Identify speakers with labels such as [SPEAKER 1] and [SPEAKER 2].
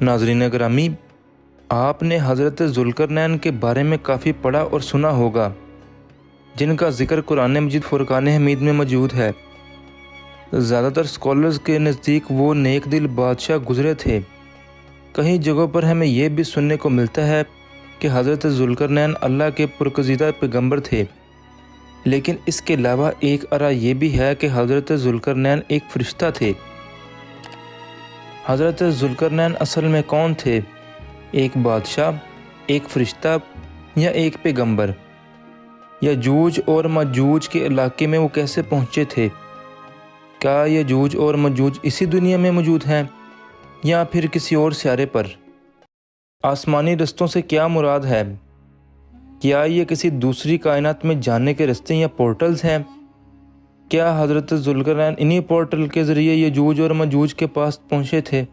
[SPEAKER 1] ناظرین گرامی، آپ نے حضرت ذوالقرنین کے بارے میں کافی پڑھا اور سنا ہوگا، جن کا ذکر قرآن مجید فرقان حمید میں موجود ہے۔ زیادہ تر اسکالرز کے نزدیک وہ نیک دل بادشاہ گزرے تھے۔ کئی جگہوں پر ہمیں یہ بھی سننے کو ملتا ہے کہ حضرت ذوالقرنین اللہ کے پرکزیدہ پیغمبر تھے، لیکن اس کے علاوہ ایک آرا یہ بھی ہے کہ حضرت ذوالقرنین ایک فرشتہ تھے۔ حضرت ذوالقرنین اصل میں کون تھے؟ ایک بادشاہ، ایک فرشتہ یا ایک پیغمبر؟ یجوج اور ماجوج کے علاقے میں وہ کیسے پہنچے تھے؟ کیا یجوج اور ماجوج اسی دنیا میں موجود ہیں یا پھر کسی اور سیارے پر؟ آسمانی رستوں سے کیا مراد ہے؟ کیا یہ کسی دوسری کائنات میں جانے کے رستے یا پورٹلز ہیں؟ کیا حضرت ذوالقرنین انہی پورٹل کے ذریعے یجوج اور ماجوج کے پاس پہنچے تھے؟